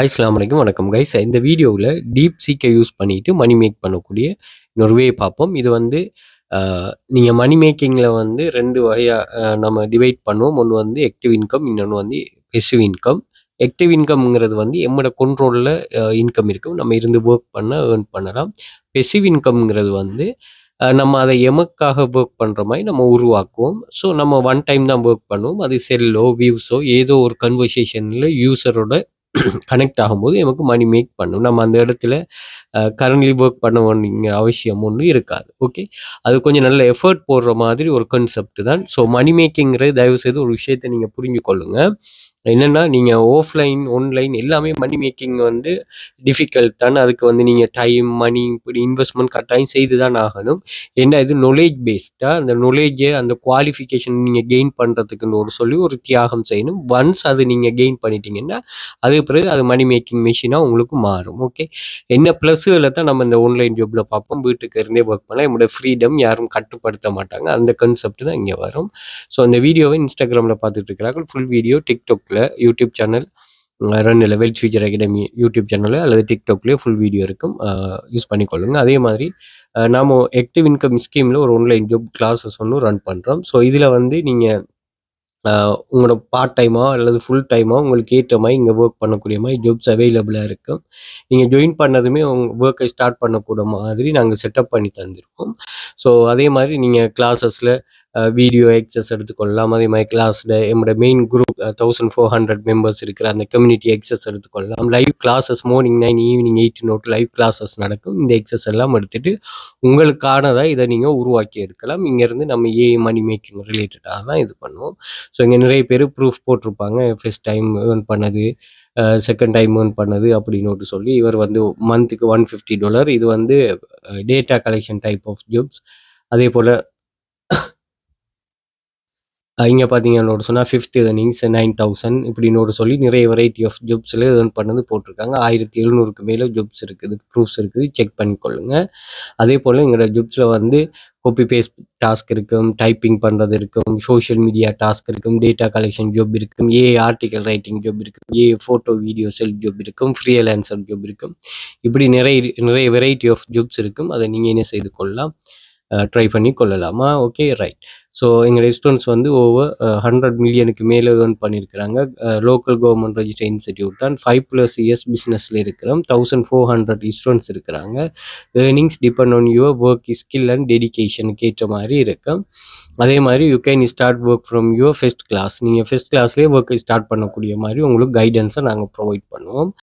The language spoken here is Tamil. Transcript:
அஸ்ஸலாமு அலைக்கும். வணக்கம் கைஸ். இந்த வீடியோவுல டீப்சீக்க யூஸ் பண்ணிட்டு மணி மேக் பண்ணக்கூடிய இன்னொரு வே பார்ப்போம். இது வந்து அ நீங்க மணி மேக்கிங்ல வந்து 2 வகையா நம்ம டிவைட் பண்ணுவோம். ஒண்ணு வந்து ஆக்டிவ் இன்கம், இன்னொன்னு வந்து பேசிவ் இன்கம். ஆக்டிவ் இன்கம்ங்கிறது வந்து எம்மோட கண்ட்ரோல்ல இன்கம் இருக்கும். நம்ம இருந்து வொர்க் பண்ணா ஏர்ன் பண்ணலாம். பேசிவ் இன்கம்ங்கிறது வந்து நம்ம அத எமக்காக வொர்க் பண்ற மாரி நம்ம உருவாக்குவோம். ஸோ நம்ம ஒன் டைம் தான் வொர்க் பண்ணுவோம். அது செல்லோ, வியூஸோ ஏதோ ஒரு கன்வர்சேஷன்ல யூசரோட கனெக்ட் ஆகும்போது நமக்கு மணி மேக் பண்ணும். நம்ம அந்த இடத்துல கரண்ட்லி வொர்க் பண்ண வேண்டிய அவசியம் ஒண்ணும் இருக்காது. ஓகே. அது கொஞ்சம் நல்ல எஃபோர்ட் போடுற மாதிரி ஒரு கான்செப்ட் தான். ஸோ மணி மேக்கிங்கிறது தயவுசெய்து ஒரு விஷயத்த நீங்க புரிஞ்சு கொள்ளுங்க. என்னன்னா, நீங்க ஆஃப்லைன், ஆன்லைன் எல்லாமே மணி மேக்கிங் வந்து டிஃபிகல்ட் தான். அதுக்கு வந்து நீங்க டைம், மணி இப்படி இன்வெஸ்ட்மென்ட் கட்டாயம் செய்து தான் ஆகணும். ஏன்னா இது நாலேட்ஜ் பேஸ்டா அந்த நாலேட்ஜ அந்த குவாலிஃபிகேஷன் நீங்க கெயின் பண்றதுக்குன்னு சொல்லி ஒரு தியாகம் செய்யணும். ஒன்ஸ் அது நீங்க கெயின் பண்ணிட்டீங்கன்னா, அதுக்கு பிறகு அது மணி மேக்கிங் மெஷினா உங்களுக்கு மாறும். ஓகே. என்ன பிளஸ்கள தான் நம்ம இந்த ஆன்லைன் ஜாப்ல பார்ப்போம். வீட்டுக்கு இருந்தே ஒர்க் பண்ணலாம். நம்முடைய ஃப்ரீடம் யாரும் கட்டுப்படுத்த மாட்டாங்க. அந்த கான்செப்ட் தான் இங்க வரும். ஸோ அந்த வீடியோவை Instagramல பார்த்துட்டு இருக்கிறார்கள். ஃபுல் வீடியோ TikTokல YouTube channel 2 Wealth Future Academy YouTube சேனல்ல அல்லது TikTokலயோ ஃபுல் வீடியோ இருக்கும். யூஸ் பண்ணிக்கொள்ளுங்க. அதே மாதிரி நாம ஆக்டிவ் இன்கம் ஸ்கீம்ல ஒரு ஆன்லைன் ஜாப் கிளாஸஸ் ஒண்ணு ரன் பண்றோம். ஸோ இதுல வந்து நீங்க உங்களோட பார்ட் டைமா அல்லது ஃபுல் டைமா உங்களுக்கு ஏற்ற மாரி இங்க வொர்க் பண்ணக்கூடிய மாரி ஜாப்ஸ் அவைலபிளா இருக்கும். நீங்க ஜாயின் பண்ணதுமே உங்க வொர்க்கை ஸ்டார்ட் பண்ணக்கூட மாதிரி நாங்க செட்டப் பண்ணி தந்திருக்கோம். ஸோ அதே மாரி நீங்க கிளாஸஸ்ல வீடியோ ஆக்சஸ் எடுத்துக்கொள்ளலாம். அதே மாரி கிளாஸ்ல நம்முடைய மெயின் குரூப் 1400 மெம்பர்ஸ் இருக்கிற அந்த கம்யூனிட்டி ஆக்சஸ் எடுத்துக்கொள்ளலாம். Live classes morning 9 evening 8 live classes நடக்கும். இந்த ஆக்சஸ் எல்லாம் எடுத்துட்டு உங்களுக்கானதா இத நீங்க உருவாக்கி எடுக்கலாம். இங்கருந்து நம்ம மணி மேக்கிங் ரிலேட்டடா தான் இது பண்ணுவோம். ஸோ இங்க நிறைய பேரு ப்ரூஃப் போட்டிருப்பாங்க. ஃபர்ஸ்ட் டைம் ஏர்ன் பண்ணது, செகண்ட் டைம் ஏர்ன் பண்ணது அப்படின்னு சொல்லி இவர் வந்து மந்த்துக்கு $150 இது வந்து data collection type of jobs. அதேபோல இங்க பார்த்தீங்கன்னு சொன்னா 5த் ஏர்னிங்ஸ் 9,000 இப்படின்னு சொல்லி நிறைய வெரைட்டி ஆஃப் ஜாப்ஸ்ல ஏர்ன் பண்ணது போட்டிருக்காங்க. 1700க்கு மேல ஜாப்ஸ் இருக்குது. ப்ரூஃப்ஸ் இருக்குது. செக் பண்ணிக்கொள்ளுங்க. அதேபோல எங்களோட ஜாப்ஸ்ல வந்து காப்பி பேஸ்ட் டாஸ்க் இருக்கும், டைப்பிங் பண்றது இருக்கும், சோஷியல் மீடியா டாஸ்க் இருக்கும், டேட்டா கலெக்ஷன் ஜாப் இருக்கும், ஆர்டிகல் ரைட்டிங் ஜாப் இருக்கும், ஃபோட்டோ வீடியோ செல்ஃப் ஜாப் இருக்கும், ஃப்ரீலான்சர் ஜாப் இருக்கும். இப்படி நிறைய வெரைட்டி ஆஃப் ஜாப்ஸ் இருக்கும். அதை நீங்க என்ன செய்து கொள்ளலாம், ட்ரை பண்ணி கொள்ளலாமா? Okay right. ஸோ எங்கள் ஸ்டூடெண்ட்ஸ் வந்து ஓவர் 100 மில்லியனுக்கு மேலே ஏர்ன் பண்ணியிருக்கிறாங்க. லோக்கல் கவர்மெண்ட் ரெஜிஸ்டர் இன்ஸ்டிடியூட் தான். 5+ இயர்ஸ் பிஸ்னஸில் இருக்கிறோம். 1400 ஸ்டூடெண்ட்ஸ் இருக்கிறாங்க. Earnings depend on your work skill and டெடிகேஷனுக்கு ஏற்ற மாதிரி இருக்கும். அதே மாதிரி you can start work from your first class. நீங்கள் ஃபர்ஸ்ட் கிளாஸ்லேயே ஒர்க்கை ஸ்டார்ட் பண்ணக்கூடிய மாதிரி உங்களுக்கு கைடன்ஸை நாங்கள் ப்ரொவைட் பண்ணுவோம்.